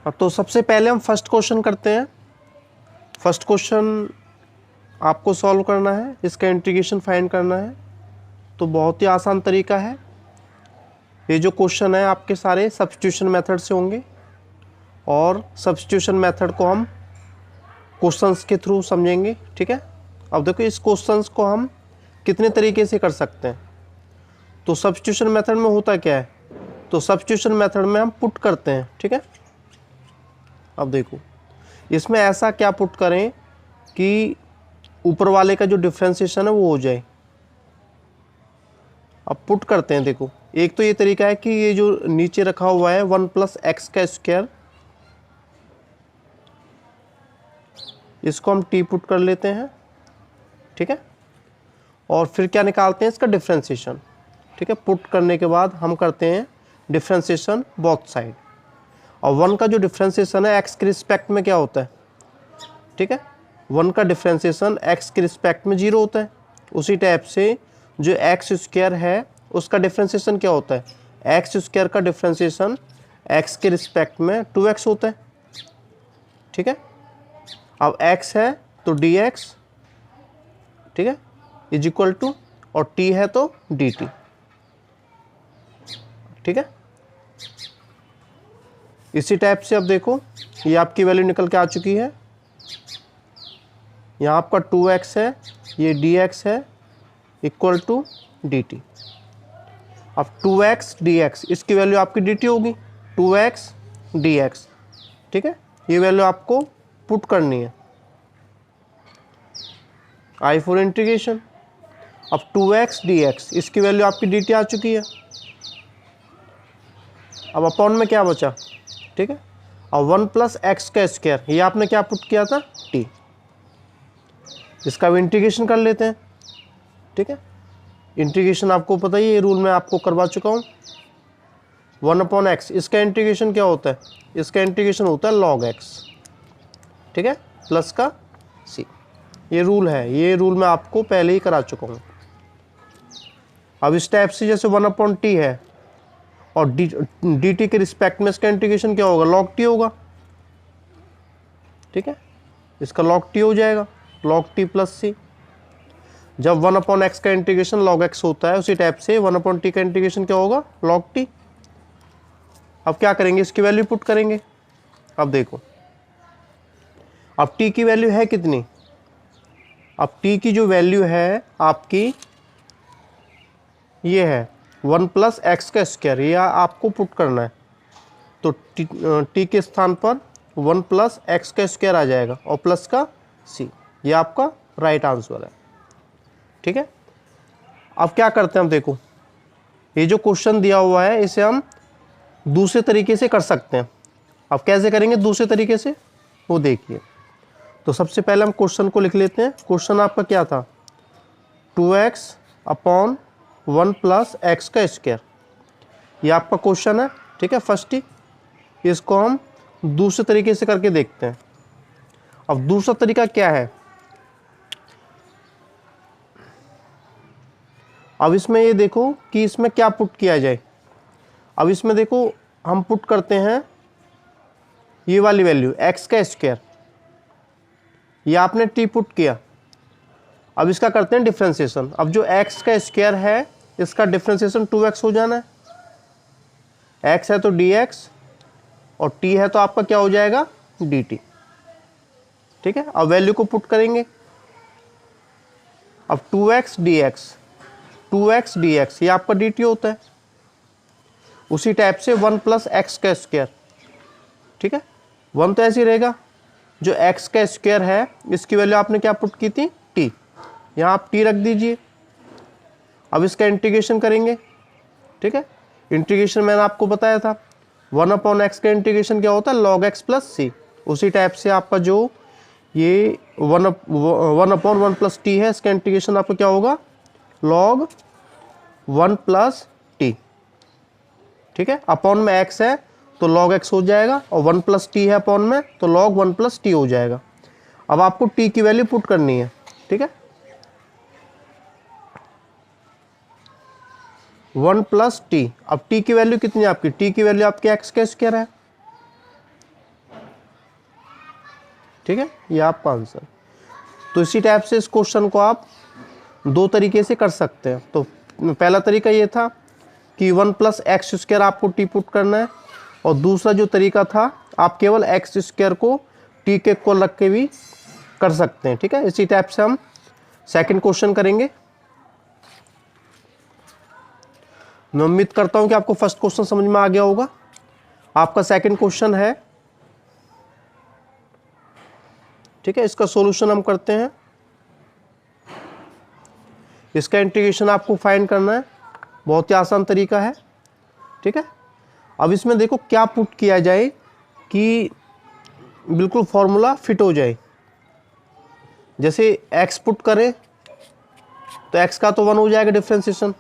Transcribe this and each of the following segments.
तो सबसे पहले हम फर्स्ट क्वेश्चन करते हैं। फर्स्ट क्वेश्चन आपको सॉल्व करना है, इसका इंटीग्रेशन फाइंड करना है। तो बहुत ही आसान तरीका है। ये जो क्वेश्चन है आपके सारे सब्स्टिट्यूशन मेथड से होंगे और सब्स्टिट्यूशन मेथड को हम क्वेश्चंस के थ्रू समझेंगे। ठीक है, अब देखो इस क्वेश्चंस को हम कितने तरीके से कर सकते हैं। तो सब्स्टिट्यूशन मेथड में होता क्या है, तो सब्स्टिट्यूशन मेथड में हम पुट करते हैं। ठीक है, अब देखो इसमें ऐसा क्या पुट करें कि ऊपर वाले का जो डिफ्रेंशिएशन है वो हो जाए। अब पुट करते हैं। देखो एक तो ये तरीका है कि ये जो नीचे रखा हुआ है 1 + x का स्क्वायर, इसको हम t पुट कर लेते हैं। ठीक है, और फिर क्या निकालते हैं, इसका डिफ्रेंशिएशन। ठीक है, पुट करने के बाद हम करते हैं डिफ्रेंशिएशन बोथ साइड। और 1 का जो डिफ्रेंशिएशन है x के रिस्पेक्ट में क्या होता है, ठीक है, 1 का डिफ्रेंशिएशन x के रिस्पेक्ट में 0 होता है। उसी टाइप से जो x² है उसका डिफ्रेंशिएशन क्या होता है, x² का डिफ्रेंशिएशन x के रिस्पेक्ट में 2x होता है। ठीक है, अब x है तो dx, ठीक है, इज इक्वल टू, और t है तो dt। ठीक है, इसी टाइप से अब देखो ये आपकी वैल्यू निकल के आ चुकी है। यहाँ आपका 2x है, ये dx है, इक्वल टू dt। अब 2x dx, इसकी वैल्यू आपकी dt होगी, 2x dx। ठीक है, ये वैल्यू आपको पुट करनी है। I for integration. अब 2x dx, इसकी वैल्यू आपकी dt आ चुकी है। अब अपॉन में क्या बचा, ठीक है, अब 1 + x का स्क्वायर, ये आपने क्या पुट किया था, t। इसका भी इंटीग्रेशन कर लेते हैं। ठीक है, इंटीग्रेशन आपको पता ही है, ये रूल मैं आपको करवा चुका हूँ। 1/x, इसका इंटीग्रेशन क्या होता है, इसका इंटीग्रेशन होता है log x। ठीक है, प्लस का c, ये रूल है, ये रूल मैं आपको पहले ही करा चुका हूँ। अब इस टाइप से जैसे 1/t है और dt के रिस्पेक्ट में इसका इंटीग्रेशन क्या होगा, log t होगा। ठीक है, इसका log t हो जाएगा, log t + c। जब 1/x का इंटीग्रेशन log x होता है, उसी टाइप से 1/t का इंटीग्रेशन क्या होगा, log t। अब क्या करेंगे, इसकी वैल्यू पुट करेंगे। अब देखो अब t की वैल्यू है कितनी, अब t की जो वैल्यू है आपकी ये है 1 + x का स्क्वायर, ये आपको पुट करना है। तो t के स्थान पर 1 + x का स्क्वायर आ जाएगा और प्लस का c, ये आपका राइट आंसर है। ठीक है, अब क्या करते हैं, हम देखो ये जो क्वेश्चन दिया हुआ है इसे हम दूसरे तरीके से कर सकते हैं। अब कैसे करेंगे दूसरे तरीके से, वो देखिए। तो सबसे पहले हम क्वेश्चन को लिख लेते हैं। क्वेश्चन आपका क्या था, 2x/1 + x का स्क्वायर, ये आपका क्वेश्चन है। ठीक है, फर्स्ट ही इसको हम दूसरे तरीके से करके देखते हैं। अब दूसरा तरीका क्या है, अब इसमें ये देखो कि इसमें क्या पुट किया जाए। अब इसमें देखो हम पुट करते हैं ये वाली वैल्यू x का स्क्वायर, ये आपने t पुट किया। अब इसका करते हैं डिफ्रेंशिएशन। अब जो x का स्क्वायर है इसका डिफ्रेंशिएशन 2x हो जाना है। x है तो dx और t है तो आपका क्या हो जाएगा, dt। ठीक है, अब वैल्यू को पुट करेंगे। अब 2x dx, ये आपका dt होता है। उसी टाइप से 1 + x का स्क्वायर, ठीक है, 1 तो ऐसे ही रहेगा। जो x का स्क्वायर है इसकी वैल्यू आपने क्या पुट की थी, t, यहाँ आप t रख दीजिए। अब इसका इंटीग्रेशन करेंगे। ठीक है, इंटीग्रेशन मैंने आपको बताया था 1/x का इंटीग्रेशन क्या होता है, log x + c। उसी टाइप से आपका जो ये 1/1 + t है, इसका इंटीग्रेशन आपका क्या होगा, log 1 + t। ठीक है, अपॉन में x है तो log x हो जाएगा और 1 + t है अपॉन में तो log 1 + t हो जाएगा। अब आपको t की वैल्यू पुट करनी है। ठीक है, 1 + t, अब t की वैल्यू कितनी है आपकी, t की वैल्यू आपकी x का स्क्वायर है। ठीक है, ये आपका आंसर। तो इसी टाइप से इस क्वेश्चन को आप दो तरीके से कर सकते हैं। तो पहला तरीका ये था कि 1 प्लस एक्स स्क्वायर आपको टी पुट करना है, और दूसरा जो तरीका था आप केवल एक्स स्क्वायर को टी के इक्वल रख के भी कर सकते हैं। ठीक है, इसी टाइप से हम सेकंड क्वेश्चन करेंगे। मैं उम्मीद करता हूं कि आपको फर्स्ट क्वेश्चन समझ में आ गया होगा। आपका सेकंड क्वेश्चन है, ठीक है, इसका सॉल्यूशन हम करते हैं। इसका इंटीग्रेशन आपको फाइंड करना है, बहुत ही आसान तरीका है। ठीक है, अब इसमें देखो क्या पुट किया जाए कि बिल्कुल फॉर्मूला फिट हो जाए। जैसे x पुट करें तो x का तो 1 हो जाएगा डिफ्रेंशिएशन।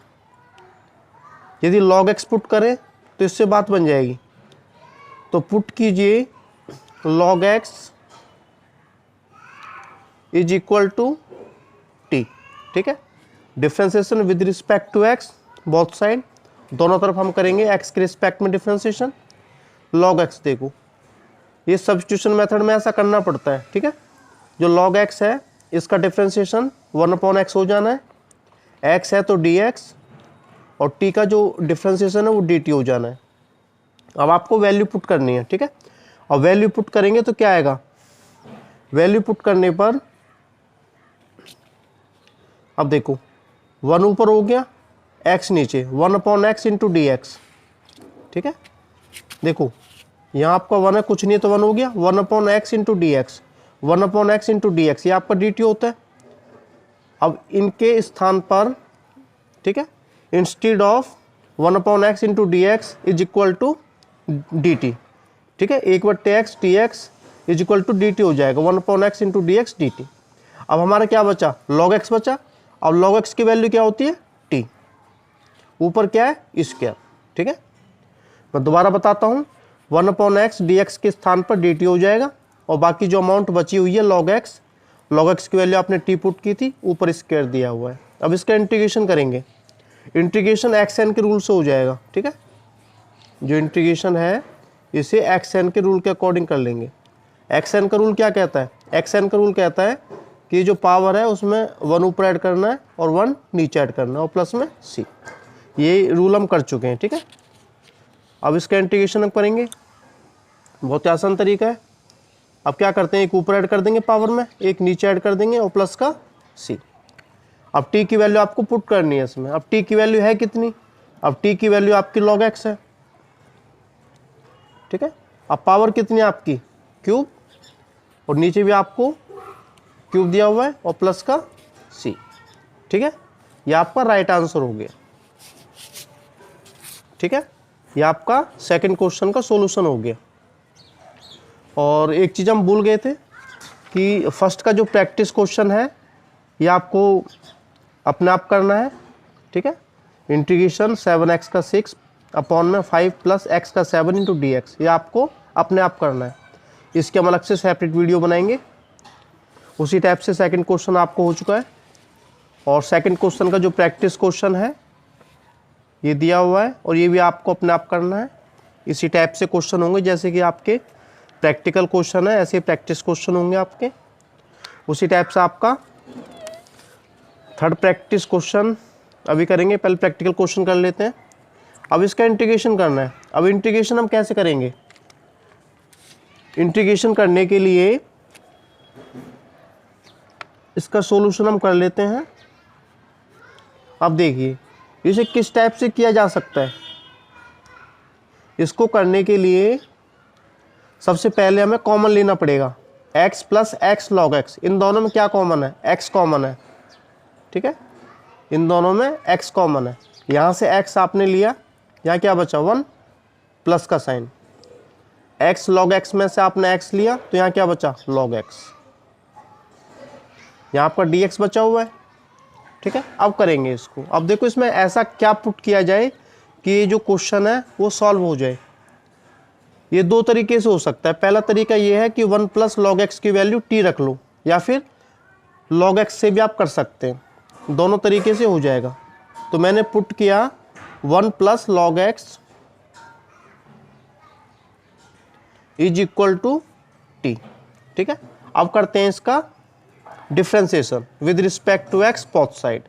यदि log x पुट करें तो इससे बात बन जाएगी। तो पुट कीजिए log x is equal to T. ठीक है, differentiation with respect to x, both side, दोनों तरफ हम करेंगे x के रिस्पेक्ट में डिफ्रेंशिएशन। log x देखो, ये सब्स्टिट्यूशन मेथड में ऐसा करना पड़ता है। ठीक है, जो log x है इसका डिफ्रेंशिएशन 1/x हो जाना है, x है तो dx, और t का जो डिफ्रेंशिएशन है वो dt हो जाना है। अब आपको वैल्यू पुट करनी है। ठीक है, और वैल्यू पुट करेंगे तो क्या आएगा, वैल्यू पुट करने पर अब देखो 1 ऊपर हो गया, x नीचे, 1/x इंटू डी एक्स। ठीक है, देखो यहाँ आपका 1 है, कुछ नहीं तो 1 हो गया, 1/x into D x, 1/x into D x, ये आपका dt होता है। अब इनके स्थान पर, ठीक है, instead of 1/x into D X is equal to D T. ठीक है, 1/x dx is equal to D T हो जाएगा, 1/x into D X D T. अब हमारा क्या बचा, log x बचा। अब log x की वैल्यू क्या होती है, t, ऊपर क्या है स्क्वायर। ठीक है, मैं दोबारा बताता हूँ, 1/x dx के स्थान पर dt हो जाएगा, और बाकी जो अमाउंट बची हुई है log x की वैल्यू आपने t पुट की थी, ऊपर स्क्वायर दिया हुआ है। अब इसका इंटीग्रेशन करेंगे, इंटीग्रेशन xn के रूल से हो जाएगा। ठीक है, जो इंटीग्रेशन है इसे xn के रूल के अकॉर्डिंग कर लेंगे। xn का रूल क्या कहता है, xn का रूल कहता है कि जो पावर है उसमें 1 ऊपर ऐड करना है और 1 नीचे ऐड करना है, और प्लस में c। ये रूल हम कर चुके हैं। ठीक है, अब इसका इंटीग्रेशन हम करेंगे, बहुत ही आसान तरीका है। अब क्या करते हैं, एक ऊपर ऐड कर देंगे पावर में, एक नीचे ऐड कर देंगे, और प्लस का c। अब t की वैल्यू आपको पुट करनी है इसमें। अब t की वैल्यू है कितनी, अब t की वैल्यू आपकी log x है। ठीक है, अब पावर कितनी है आपकी, क्यूब, और नीचे भी आपको क्यूब दिया हुआ है, और प्लस का c। ठीक है, ये आपका राइट आंसर हो गया। ठीक है, ये आपका सेकंड क्वेश्चन का सॉल्यूशन हो गया। और एक चीज़ हम भूल गए थे कि फर्स्ट का जो प्रैक्टिस क्वेश्चन है ये आपको अपने आप करना है। ठीक है, इंटीग्रेशन 7x का 6 अपॉन में 5 प्लस x का 7 इंटू डी एक्स, ये आपको अपने आप करना है। इसके हम अलग से सेपरेट वीडियो बनाएंगे। उसी टाइप से सेकंड क्वेश्चन आपको हो चुका है, और सेकंड क्वेश्चन का जो प्रैक्टिस क्वेश्चन है ये दिया हुआ है, और ये भी आपको अपने आप करना है। इसी टाइप से क्वेश्चन होंगे, जैसे कि आपके प्रैक्टिकल क्वेश्चन है ऐसे प्रैक्टिस क्वेश्चन होंगे आपके। उसी टाइप से आपका थर्ड प्रैक्टिस क्वेश्चन अभी करेंगे, पहले प्रैक्टिकल क्वेश्चन कर लेते हैं। अब इसका इंटीग्रेशन करना है। अब इंटीग्रेशन हम कैसे करेंगे, इंटीग्रेशन करने के लिए इसका सॉल्यूशन हम कर लेते हैं। अब देखिए इसे किस टाइप से किया जा सकता है। इसको करने के लिए सबसे पहले हमें कॉमन लेना पड़ेगा, x plus x log x. इन दोनों में क्या कॉमन है, x कॉमन है। ठीक है, इन दोनों में x कॉमन है। यहाँ से x आपने लिया, यहाँ क्या बचा 1 प्लस का साइन, x लॉग x में से आपने x लिया तो यहाँ क्या बचा log x, यहाँ आपका dx बचा हुआ है। ठीक है, अब करेंगे इसको। अब देखो इसमें ऐसा क्या पुट किया जाए कि ये जो क्वेश्चन है वो सॉल्व हो जाए। ये दो तरीके से हो सकता है। पहला तरीका ये है कि 1 प्लस लॉग एक्स की वैल्यू t रख लो, या फिर log x से भी आप कर सकते हैं, दोनों तरीके से हो जाएगा। तो मैंने पुट किया 1 plus log X is equal to T. ठीक है, अब करते हैं इसका differentiation with respect to X both side.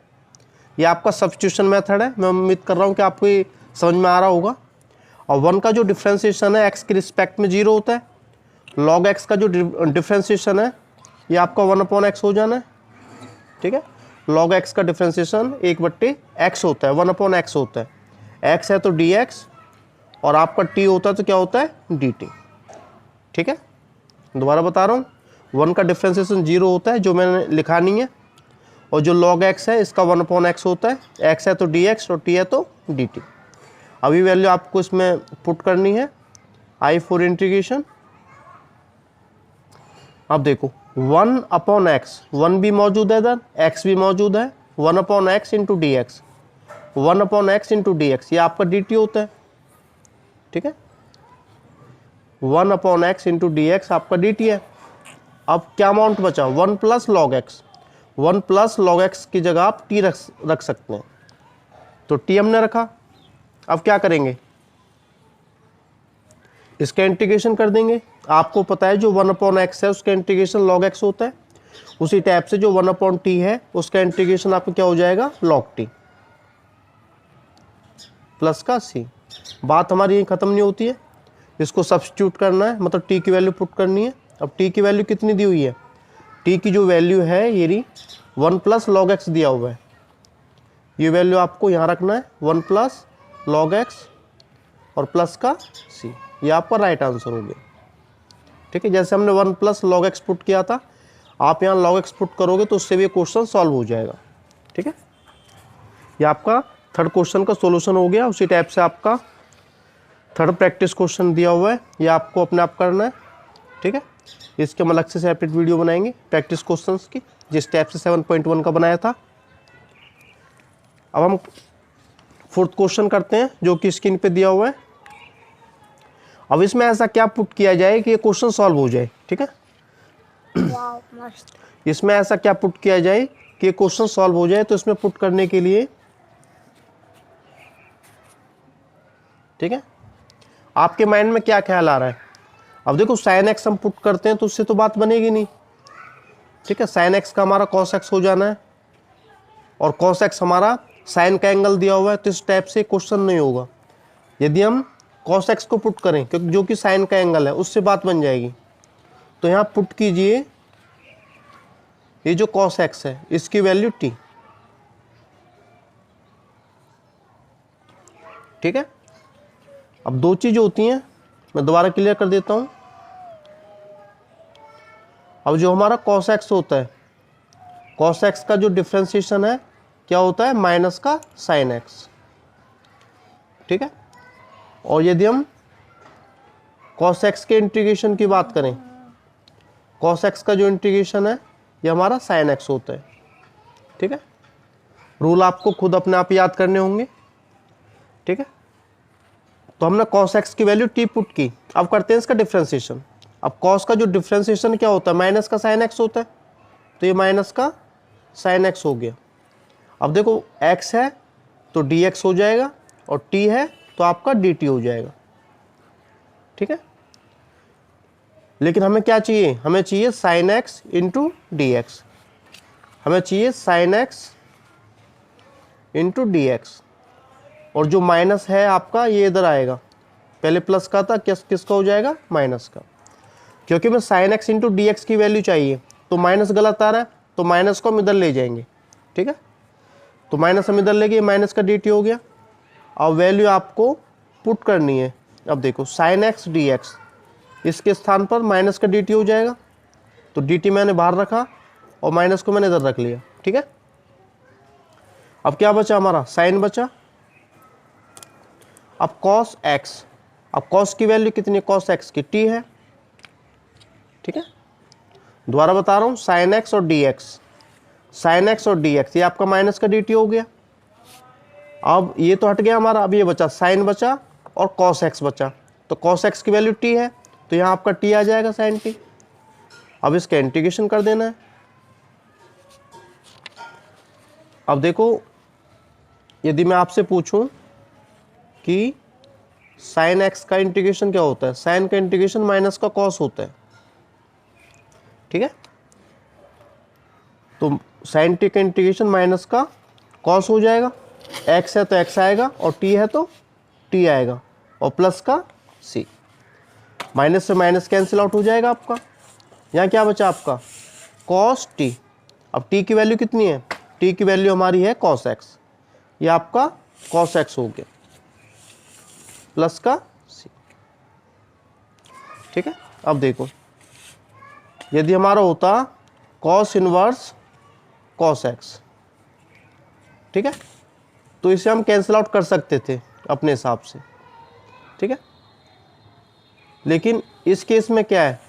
ये आपका सब्स्टिट्यूशन मेथड है, मैं उम्मीद कर रहा हूँ कि आपको ये समझ में आ रहा होगा। और 1 का जो डिफ्रेंसिएशन है एक्स के रिस्पेक्ट में 0 होता है, लॉग एक्स का जो डिफ्रेंसिएशन है ये आपका 1/x हो जाना है, ठीक है। लॉग एक्स का डिफ्रेंसिएशन 1/x होता है, 1/x होता है, x है तो dx और आपका t होता है तो क्या होता है dt, ठीक है। दोबारा बता रहा हूँ, 1 का डिफ्रेंसिएशन 0 होता है जो मैंने लिखा नहीं है, और जो log x है इसका 1/x होता है, x है तो dx और t है तो dt। अभी वैल्यू आपको इसमें पुट करनी है I फॉर इंटीग्रेशन। अब देखो 1/x, 1 भी मौजूद है इधर, x भी मौजूद है, 1/x into D x, 1/x into D x, ये आपका dt होता है, ठीक है। 1/x इंटू डी एक्स आपका dt है। अब क्या अमाउंट बचा, 1 plus log x, 1 plus log x की जगह आप t रख सकते हैं, तो t हमने रखा। अब क्या करेंगे, इसका इंटीग्रेशन कर देंगे। आपको पता है जो 1/x है उसका इंटीग्रेशन log x होता है, उसी टाइप से जो 1/t है उसका इंटीग्रेशन आपको क्या हो जाएगा log t प्लस का c। बात हमारी यही खत्म नहीं होती है, इसको सब्स्टिट्यूट करना है, मतलब t की वैल्यू पुट करनी है। अब t की वैल्यू कितनी दी हुई है, t की जो वैल्यू है ये रही 1 प्लस लॉग एक्स दिया हुआ है, ये वैल्यू आपको यहाँ रखना है 1 प्लस लॉग एक्स और प्लस का c, ये आपका राइट आंसर हो गया, ठीक है। जैसे हमने 1 प्लस लॉग एक्स पुट किया था, आप यहाँ लॉग एक्स पुट करोगे तो उससे भी क्वेश्चन सॉल्व हो जाएगा, ठीक है। ये आपका थर्ड क्वेश्चन का सॉल्यूशन हो गया। उसी टाइप से आपका थर्ड प्रैक्टिस क्वेश्चन दिया हुआ है, ये आपको अपने आप करना है, ठीक है। इसके हम अलग से सेपरेट वीडियो बनाएंगे प्रैक्टिस क्वेश्चंस की, जिस टाइप से 7.1 का बनाया था। अब हम फोर्थ क्वेश्चन करते हैं जो कि स्क्रीन पे दिया हुआ है। अब इसमें ऐसा क्या पुट किया जाए कि ये क्वेश्चन सॉल्व हो जाए, ठीक है। इसमें ऐसा क्या पुट किया जाए कि ये क्वेश्चन सॉल्व हो जाए, तो इसमें पुट करने के लिए, ठीक है, आपके माइंड में क्या ख्याल आ रहा है। अब देखो साइन एक्स हम पुट करते हैं तो उससे तो बात बनेगी नहीं, ठीक है। साइन एक्स का हमारा कॉस एक्स हो जाना है, और कॉस एक्स हमारा साइन का एंगल दिया हुआ है, तो इस टाइप से क्वेश्चन नहीं होगा। यदि हम कॉस एक्स को पुट करें, क्योंकि जो कि साइन का एंगल है, उससे बात बन जाएगी। तो यहाँ पुट कीजिए ये जो कॉस एक्स है इसकी वैल्यू t, ठीक है। अब दो चीज़ होती हैं, मैं दोबारा क्लियर कर देता हूँ। अब जो हमारा कॉस एक्स होता है, कॉस एक्स का जो डिफ्रेंसिएशन है क्या होता है माइनस का साइन एक्स, ठीक है। और यदि हम कॉस एक्स के इंटीग्रेशन की बात करें, कॉस एक्स का जो इंटीग्रेशन है ये हमारा साइन एक्स होता है, ठीक है। रूल आपको खुद अपने आप याद करने होंगे, ठीक है। तो हमने कॉस एक्स की वैल्यू t पुट की। अब करते हैं इसका डिफ्रेंसिएशन। अब कॉस का जो डिफ्रेंसिएशन क्या होता है माइनस का साइन एक्स होता है, तो ये माइनस का साइन एक्स हो गया। अब देखो x है तो dx हो जाएगा, और t है तो आपका dt हो जाएगा, ठीक है। लेकिन हमें क्या चाहिए, हमें चाहिए sine x into D x, हमें चाहिए sine x into D x, और जो माइनस है आपका ये इधर आएगा, पहले प्लस का था, किसका हो जाएगा माइनस का। क्योंकि मैं sine x into D x की वैल्यू चाहिए, तो माइनस गलत आ रहा है, तो माइनस को हम इधर ले जाएंगे, ठीक है। तो माइनस हम इधर ले गए, माइनस का dt हो गया। अब वैल्यू आपको पुट करनी है। अब देखो साइन एक्स डी एक्स, इसके स्थान पर माइनस का dt हो जाएगा, तो dt मैंने बाहर रखा और माइनस को मैंने इधर रख लिया, ठीक है। अब क्या बचा हमारा, साइन बचा। अब cos x, अब cos की वैल्यू कितनी है, cos x की t है, ठीक है। दोबारा बता रहा हूँ, साइन एक्स और डी एक्स, साइन एक्स और डी एक्स, ये आपका माइनस का dt हो गया। अब ये तो हट गया हमारा, अब ये बचा साइन बचा और cos x बचा, तो cos x की वैल्यू t है, तो यहाँ आपका t आ जाएगा साइन t। अब इसका इंटीग्रेशन कर देना है। अब देखो यदि मैं आपसे पूछूं कि साइन x का इंटीग्रेशन क्या होता है, साइन का इंटीग्रेशन माइनस का cos होता है, ठीक है। तो साइन टी का इंटीग्रेशन माइनस का कॉस हो जाएगा, एक्स है तो एक्स आएगा और टी है तो टी आएगा और प्लस का सी, माइनस से माइनस कैंसिल आउट हो जाएगा आपका। यहाँ क्या बचा आपका कॉस टी। अब टी की वैल्यू कितनी है, टी की वैल्यू हमारी है कॉस एक्स, ये आपका कॉस एक्स हो गया प्लस का सी, ठीक है। अब देखो यदि हमारा होता कॉस इनवर्स कॉस एक्स, ठीक है, तो इसे हम कैंसिल आउट कर सकते थे अपने हिसाब से, ठीक है। लेकिन इस केस में क्या है,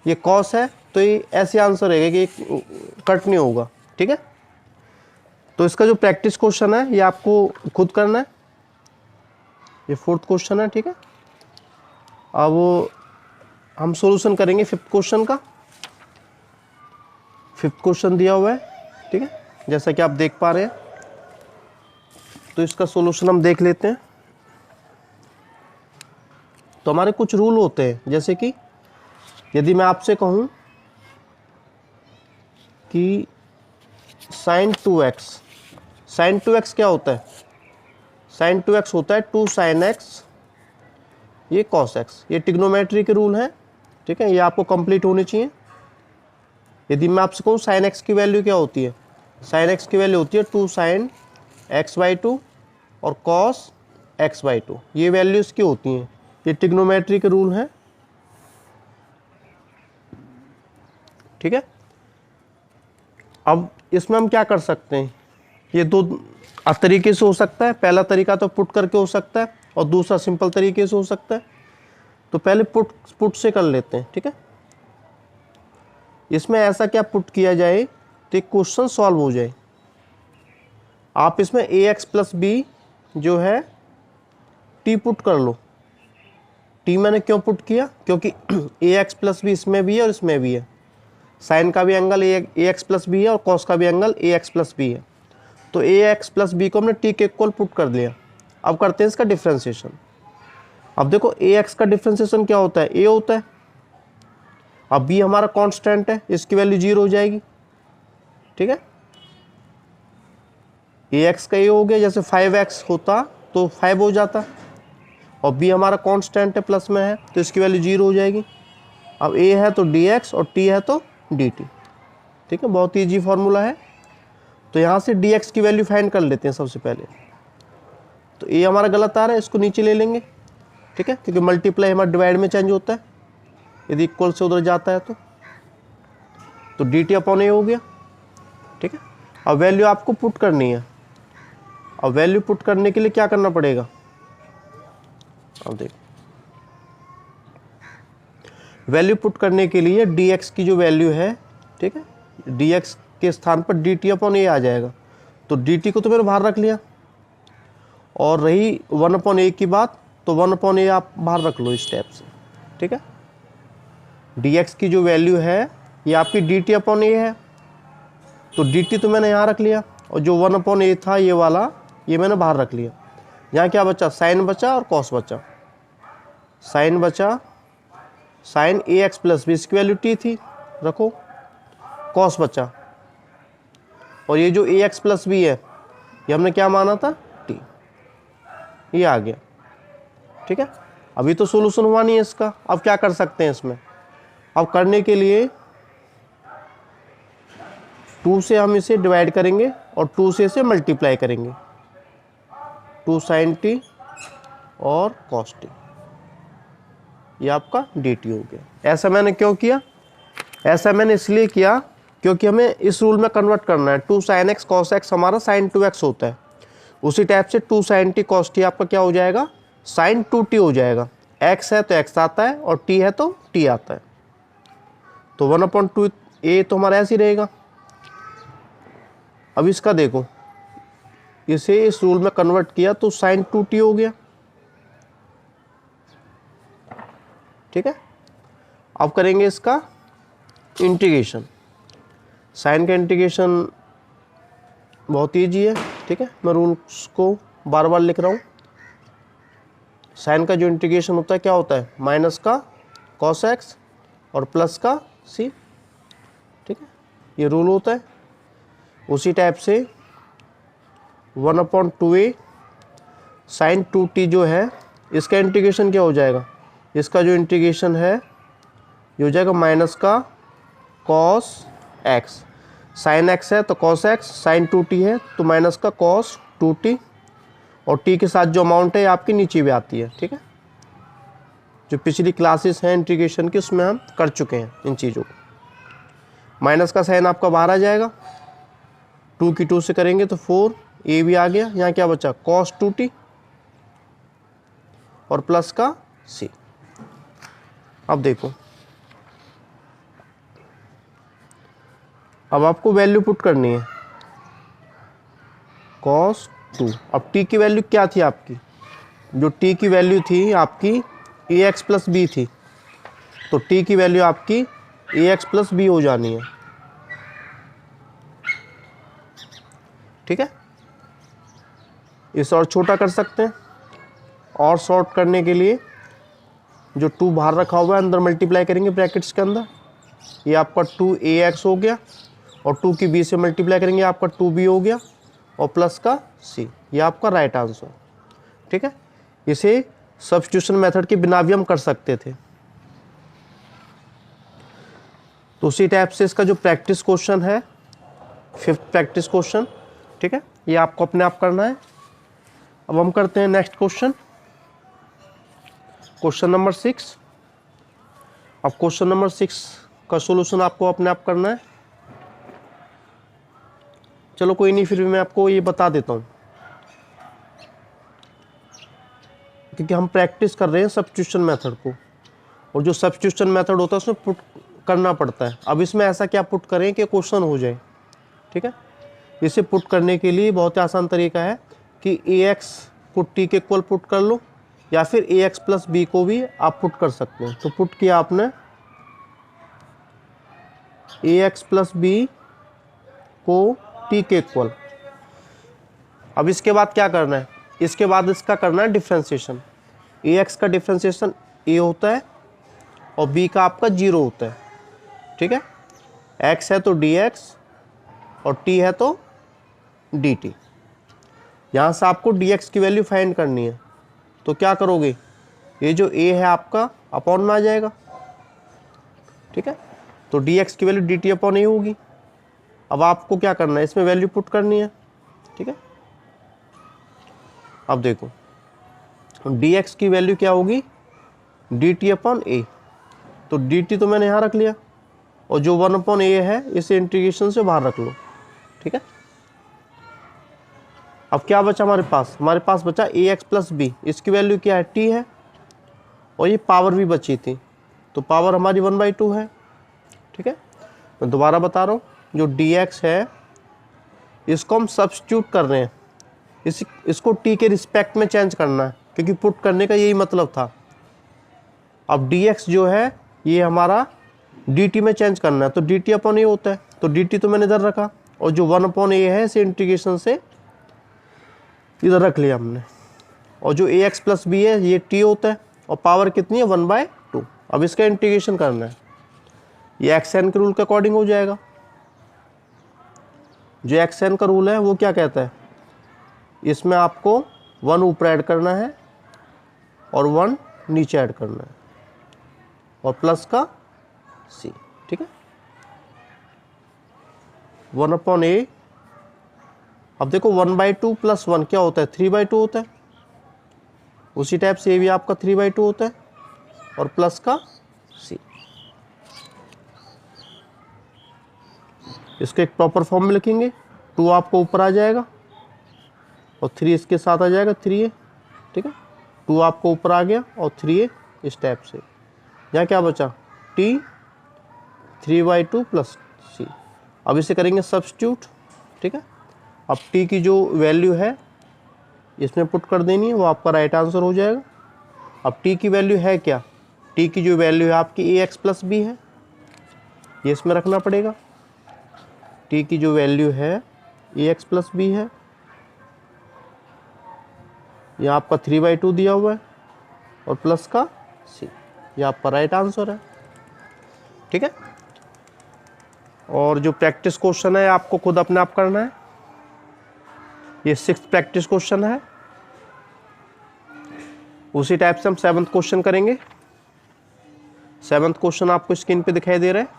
ये कॉस है तो ये ऐसे आंसर रहेगा कि कट नहीं होगा, ठीक है। तो इसका जो प्रैक्टिस क्वेश्चन है ये आपको खुद करना है, ये 4th क्वेश्चन है, ठीक है। अब हम सॉल्यूशन करेंगे 5th क्वेश्चन का। 5th क्वेश्चन दिया हुआ है, ठीक है, जैसा कि आप देख पा रहे हैं। तो इसका सॉल्यूशन हम देख लेते हैं। तो हमारे कुछ रूल होते हैं, जैसे कि यदि मैं आपसे कहूं कि साइन 2x, साइन 2x क्या होता है, साइन 2x होता है 2 साइन एक्स ये कॉस एक्स, ये ट्रिग्नोमेट्री के रूल हैं, ठीक है, ये आपको कंप्लीट होने चाहिए। यदि मैं आपसे कहूँ साइन एक्स की वैल्यू क्या होती है, साइन एक्स की वैल्यू होती है 2 साइन एक्स बाई 2 और कॉस एक्स बाई 2, ये वैल्यू इसकी होती हैं, ये ट्रिग्नोमेट्री के रूल हैं, ठीक है। अब इसमें हम क्या कर सकते हैं, ये दो तरीके से हो सकता है। पहला तरीका तो पुट करके हो सकता है और दूसरा सिंपल तरीके से हो सकता है। तो पहले पुट से कर लेते हैं, ठीक है। इसमें ऐसा क्या पुट किया जाए तो क्वेश्चन सॉल्व हो जाए। आप इसमें ए एक्स प्लस बी जो है टी पुट कर लो। टी मैंने क्यों पुट किया, क्योंकि ए एक्स प्लस बी इसमें भी है और इसमें भी है, साइन का भी angle A X plus B है और कॉस का भी angle A X plus B है। तो ए एक्स प्लस बी को हमने टी के इक्वल पुट कर दिया। अब करते हैं इसका डिफ्रेंशिएशन। अब देखो ए एक्स का डिफ्रेंशिएशन क्या होता है, ए होता है। अब बी हमारा कांस्टेंट है, इसकी वैल्यू 0 हो जाएगी, ठीक है। ए एक्स का ए हो गया, जैसे 5x होता तो 5 हो जाता, और बी हमारा कांस्टेंट है प्लस में है तो इसकी वैल्यू 0 हो जाएगी। अब ए है तो dx और t है तो dt, ठीक है, बहुत ईजी फॉर्मूला है। तो यहाँ से dx की वैल्यू फाइंड कर लेते हैं सबसे पहले। तो ए हमारा गलत आ रहा है, इसको नीचे ले लेंगे, ठीक है, क्योंकि मल्टीप्लाई हमारा डिवाइड में चेंज होता है, यदि इक्वल से उधर जाता है तो dt अपॉन ए हो गया, ठीक है। अब वैल्यू आपको पुट करनी है। अब वैल्यू पुट करने के लिए क्या करना पड़ेगा, अब देखो वैल्यू पुट करने के लिए dx की जो वैल्यू है, ठीक है, dx के स्थान पर dt अपॉन ए आ जाएगा। तो dt को तो मैंने बाहर रख लिया, और रही 1 अपॉन ए की बात, तो 1 अपॉन ए आप बाहर रख लो इस टाइप से, ठीक है। dx की जो वैल्यू है ये आपकी dt अपॉन ए है, तो dt तो मैंने यहाँ रख लिया, और जो 1 अपॉन ए था ये वाला, ये मैंने बाहर रख लिया। यहाँ क्या बचा, साइन बचा और कॉस बचा। साइन बचा, साइन ए एक्स प्लस बी, इसकी वैल्यू टी थी, रखो। कॉस बचा, और ये जो ए एक्स प्लस बी है ये हमने क्या माना था, टी, ये आ गया, ठीक है। अभी तो सॉल्यूशन हुआ नहीं है इसका। अब क्या कर सकते हैं इसमें, अब करने के लिए 2 से हम इसे डिवाइड करेंगे और 2 से इसे मल्टीप्लाई करेंगे, 2 साइन टी और कॉस टी, ये आपका dt हो गया। ऐसा मैंने क्यों किया, ऐसा मैंने इसलिए किया क्योंकि हमें इस रूल में कन्वर्ट करना है। 2 साइन एक्स कॉस एक्स हमारा साइन 2x होता है, उसी टाइप से 2 साइन टी कॉस टी आपका क्या हो जाएगा, साइन 2t हो जाएगा। x है तो x आता है और t है तो t आता है, तो 1/2 a तो हमारा ऐसे ही रहेगा। अब इसका देखो, इसे इस रूल में कन्वर्ट किया तो साइन 2t हो गया, ठीक है। अब करेंगे इसका इंटीग्रेशन। साइन का इंटीग्रेशन बहुत ईजी है, ठीक है, मैं रूल्स को बार बार लिख रहा हूँ। साइन का जो इंटीग्रेशन होता है क्या होता है, माइनस का कॉस एक्स और प्लस का सी, ठीक है, ये रूल होता है। उसी टाइप से 1/2a साइन 2t जो है, इसका इंटीग्रेशन क्या हो जाएगा, इसका जो इंटीग्रेशन है ये हो जाएगा माइनस का कॉस एक्स, साइन एक्स है तो कॉस एक्स, साइन 2t है तो माइनस का कॉस 2t, और t के साथ जो अमाउंट है आपकी नीचे भी आती है, ठीक है। जो पिछली क्लासेस हैं इंटीग्रेशन की उसमें हम कर चुके हैं इन चीज़ों को। माइनस का साइन आपका बाहर आ जाएगा, 2 की 2 से करेंगे तो 4a भी आ गया, यहाँ क्या बचा cos 2t और प्लस का c। अब देखो, अब आपको वैल्यू पुट करनी है cos 2। अब t की वैल्यू क्या थी आपकी, जो t की वैल्यू थी आपकी ax प्लस b थी, तो t की वैल्यू आपकी ax प्लस b हो जानी है, ठीक है। इसे और छोटा कर सकते हैं, और शॉर्ट करने के लिए जो 2 बाहर रखा हुआ है अंदर मल्टीप्लाई करेंगे ब्रैकेट्स के अंदर, ये आपका 2ax हो गया, और 2 की b से मल्टीप्लाई करेंगे आपका 2b हो गया, और प्लस का c, ये आपका राइट आंसर, ठीक है। इसे सब्स्टिट्यूशन मेथड के बिना भी हम कर सकते थे। तो उसी टाइप से इसका जो प्रैक्टिस क्वेश्चन है, 5th प्रैक्टिस क्वेश्चन, ठीक है, ये आपको अपने आप करना है। अब हम करते हैं नेक्स्ट क्वेश्चन, क्वेश्चन नंबर 6। अब क्वेश्चन नंबर 6 का सॉल्यूशन आपको अपने आप करना है। चलो कोई नहीं, फिर भी मैं आपको ये बता देता हूँ, क्योंकि हम प्रैक्टिस कर रहे हैं सब्स्टिट्यूशन मेथड को, और जो सब्स्टिट्यूशन मेथड होता है उसमें पुट करना पड़ता है। अब इसमें ऐसा क्या पुट करें कि क्वेश्चन हो जाए, ठीक है। इसे पुट करने के लिए बहुत ही आसान तरीका है कि ax को t के इक्वल पुट कर लो, या फिर ax प्लस b को भी आप पुट कर सकते हैं। तो पुट किया आपने ax प्लस b को t के इक्वल। अब इसके बाद क्या करना है, इसके बाद इसका करना है डिफ्रेंशिएशन। ax का डिफ्रेंशिएशन a होता है और b का आपका 0 होता है, ठीक है। x है तो dx और t है तो dt। यहाँ से आपको dx की वैल्यू फाइंड करनी है, तो क्या करोगे, ये जो a है आपका अपॉन में आ जाएगा, ठीक है। तो dx की वैल्यू dt अपॉन a होगी। अब आपको क्या करना है, इसमें वैल्यू पुट करनी है, ठीक है। अब देखो dx की वैल्यू क्या होगी, dt अपॉन a, तो dt तो मैंने यहाँ रख लिया, और जो 1 अपॉन a है इसे इंटीग्रेशन से बाहर रख लो, ठीक है। अब क्या बचा हमारे पास बचा ax प्लस b, इसकी वैल्यू क्या है t है, और ये पावर भी बची थी, तो पावर हमारी 1/2 है, ठीक है। मैं दोबारा बता रहा हूँ, जो dx है इसको हम सब्स्टिट्यूट कर रहे हैं, इसको t के रिस्पेक्ट में चेंज करना है, क्योंकि पुट करने का यही मतलब था। अब dx जो है ये हमारा dt में चेंज करना है, तो dt अपॉन a होता है, तो dt तो मैंने इधर रखा, और जो 1 अपॉन a है इसे इंटीग्रेशन से इधर रख लिया हमने, और जो ax प्लस b है ये t होता है, और पावर कितनी है 1/2। अब इसका इंटीग्रेशन करना है, ये xn के रूल के अकॉर्डिंग हो जाएगा। जो xn का रूल है वो क्या कहता है, इसमें आपको 1 ऊपर ऐड करना है और 1 नीचे ऐड करना है, और प्लस का c, ठीक है। 1 अपॉन a, अब देखो 1/2 प्लस 1 क्या होता है, 3/2 होता है। उसी टाइप से ये भी आपका 3/2 होता है, और प्लस का c। इसके एक प्रॉपर फॉर्म में लिखेंगे, 2 आपको ऊपर आ जाएगा और 3 इसके साथ आ जाएगा 3a, ठीक है। 2 आपको ऊपर आ गया और 3a इस टाइप से। यहाँ क्या बचा t 3/2 प्लस c। अब इसे करेंगे सब्स्टिट्यूट, ठीक है। अब t की जो वैल्यू है इसमें पुट कर देनी है, वो आपका राइट आंसर हो जाएगा। अब t की वैल्यू है क्या, t की जो वैल्यू है आपकी ax प्लस b है, ये इसमें रखना पड़ेगा। t की जो वैल्यू है ax प्लस b है, यह आपका 3/2 दिया हुआ है, और प्लस का c, ये आपका राइट आंसर है। ठीक है। और जो प्रैक्टिस क्वेश्चन है आपको खुद अपने आप करना है। ये 6th प्रैक्टिस क्वेश्चन है। उसी टाइप से हम 7th क्वेश्चन करेंगे। 7th क्वेश्चन आपको स्क्रीन पे दिखाई दे रहा है।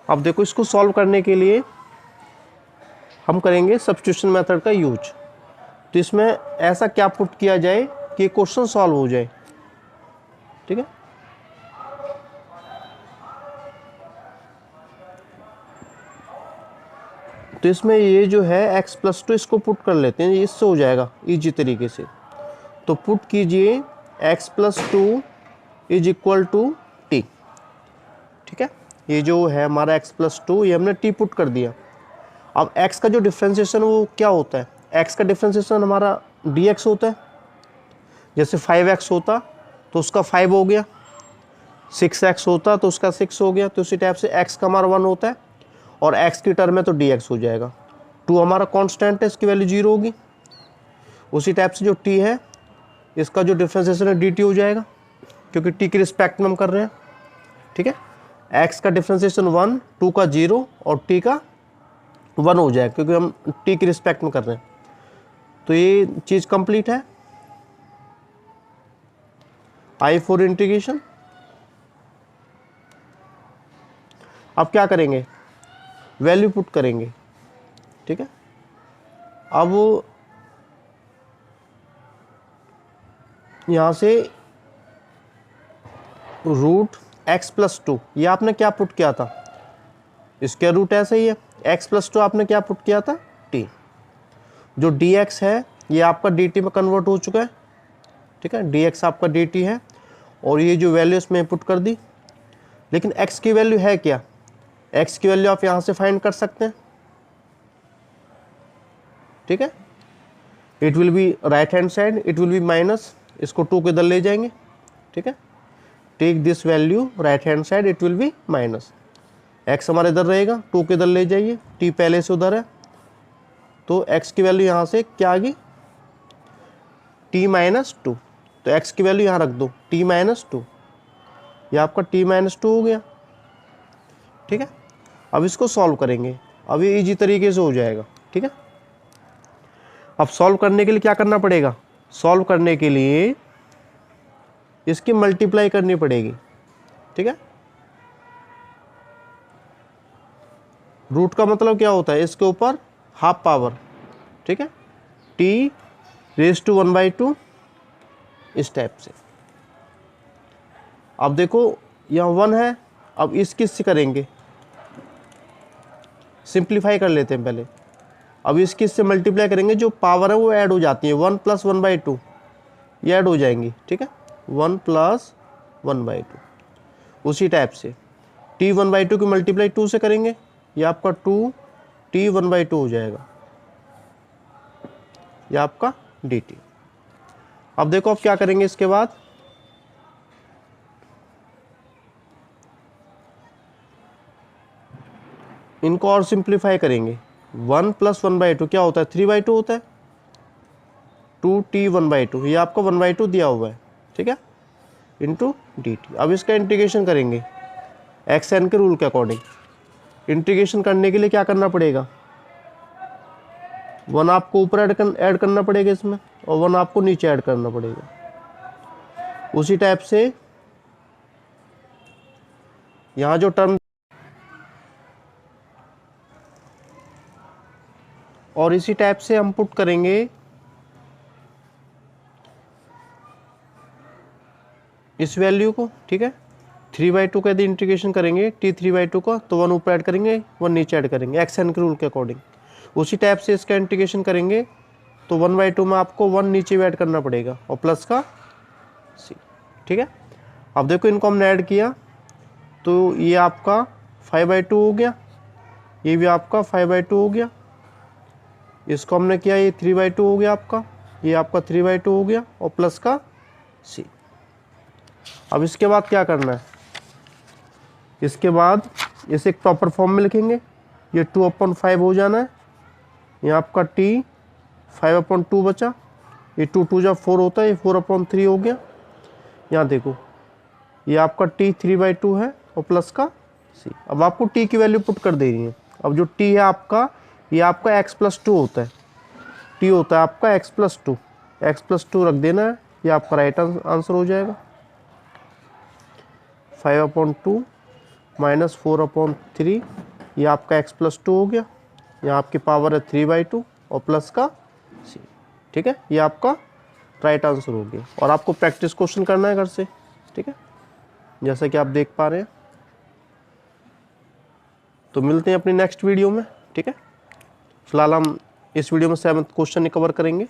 अब देखो, इसको सॉल्व करने के लिए हम करेंगे सब्स्टिट्यूशन मेथड का यूज। तो इसमें ऐसा क्या पुट किया जाए कि क्वेश्चन सॉल्व हो जाए, ठीक है। तो इसमें ये जो है x+2 इसको पुट कर लेते हैं, इससे हो जाएगा इजी तरीके से। तो पुट कीजिए x+2 is equal to T, ठीक है। ये जो है हमारा x+2, ये हमने t पुट कर दिया। अब x का जो डिफ्रेंशिएशन वो क्या होता है, x का डिफ्रेंशिएशन हमारा dx होता है। जैसे 5x होता तो उसका 5 हो गया, 6x होता तो उसका 6 हो गया। तो उसी टाइप से x का हमारा 1 होता है और x की टर्म में तो dx हो जाएगा। 2 हमारा कांस्टेंट है, इसकी वैल्यू 0 होगी। उसी टाइप से जो t है, इसका जो डिफ्रेंशिएशन है dt हो जाएगा, क्योंकि t के रिस्पेक्ट में हम कर रहे हैं, ठीक है। x का डिफ्रेंशिएशन 1, 2 का 0 और t का 1 हो जाएगा, क्योंकि हम t के रिस्पेक्ट में कर रहे हैं। तो ये चीज़ कंप्लीट है। I for integration. अब क्या करेंगे, वैल्यू पुट करेंगे, ठीक है। अब यहाँ से रूट x+2, ये आपने क्या पुट किया था, स्क्वायर रूट ऐसा ही है। x+2 आपने क्या पुट किया था, t। जो dx है ये आपका dt में कन्वर्ट हो चुका है, ठीक है। dx आपका dt है और ये जो वैल्यू इसमें पुट कर दी। लेकिन x की वैल्यू है क्या, x की वैल्यू आप यहाँ से फाइंड कर सकते हैं, ठीक है। It will be right hand side, it will be minus, इसको 2 के इधर ले जाएंगे, ठीक है। Take this value right hand side, it will be minus. x हमारे इधर रहेगा, 2 के इधर ले जाइए, t पहले से उधर है, तो x की वैल्यू यहाँ से क्या आ गई, t-2। तो x की वैल्यू यहाँ रख दो, t-2। ये आपका t-2 हो गया, ठीक है। अब इसको सॉल्व करेंगे, अब ये इजी तरीके से हो जाएगा, ठीक है। अब सॉल्व करने के लिए क्या करना पड़ेगा, सॉल्व करने के लिए इसकी मल्टीप्लाई करनी पड़ेगी, ठीक है। रूट का मतलब क्या होता है, इसके ऊपर हाफ पावर, ठीक है। t⁻², इस टाइप से। अब देखो यहाँ 1 है, अब इस किससे करेंगे, सिंप्लीफाई कर लेते हैं पहले। अब इस किससे मल्टीप्लाई करेंगे, जो पावर है वो ऐड हो जाती है, 1 + 1/2 ये ऐड हो जाएंगी, ठीक है। 1 + 1/2। उसी टाइप से t1/2 की मल्टीप्लाई 2 से करेंगे, ये आपका 2t1/2 हो जाएगा, ये आपका dt। अब देखो अब क्या करेंगे, इसके बाद इनको और सिंप्लीफाई करेंगे। 1 + 1/2 क्या होता है, 3/2 होता है, 2t1/2, ये आपको 1/2 दिया हुआ है, ठीक है, इंटू dt। अब इसका इंटीग्रेशन करेंगे xn के रूल के अकॉर्डिंग। इंटीग्रेशन करने के लिए क्या करना पड़ेगा, 1 आपको ऊपर ऐड करना पड़ेगा इसमें, और 1 आपको नीचे ऐड करना पड़ेगा। उसी टाइप से यहाँ जो टर्म, और इसी टाइप से हम पुट करेंगे इस वैल्यू को, ठीक है। 3/2 का यदि इंटीग्रेशन करेंगे t3/2 का, तो 1 ऊपर ऐड करेंगे, 1 नीचे ऐड करेंगे xn के रूल के अकॉर्डिंग। उसी टाइप से इसका इंटीग्रेशन करेंगे तो 1/2 में आपको 1 नीचे भी ऐड करना पड़ेगा और प्लस का c, ठीक है। अब देखो इनको हमने ऐड किया तो ये आपका 5/2 हो गया, ये भी आपका 5/2 हो गया। इसको हमने किया, ये 3/2 हो गया आपका, ये आपका 3/2 हो गया और प्लस का c। अब इसके बाद क्या करना है, इसके बाद इसे एक प्रॉपर फॉर्म में लिखेंगे, ये 2/5 हो जाना है, ये आपका t 5/2 बचा, ये 2 2 जा 4 होता है, ये 4/3 हो गया। यहाँ देखो ये आपका t 3/2 है और प्लस का सी। अब आपको टी की वैल्यू पुट कर दे रही है। अब जो टी है आपका, ये आपका एक्स प्लस टू होता है, टी होता है आपका x plus two, x plus two रख देना है, ये आपका राइट आंसर हो जाएगा। 5/2 माइनस 4/3, ये आपका एक्स प्लस टू हो गया, यहाँ आपकी पावर है 3/2 और प्लस का सी। ठीक है, ये आपका राइट आंसर हो गया। और आपको प्रैक्टिस क्वेश्चन करना है घर से, ठीक है, जैसा कि आप देख पा रहे हैं। तो मिलते हैं अपनी नेक्स्ट वीडियो में, ठीक है। फिलहाल हम इस वीडियो में 7th क्वेश्चन कवर करेंगे।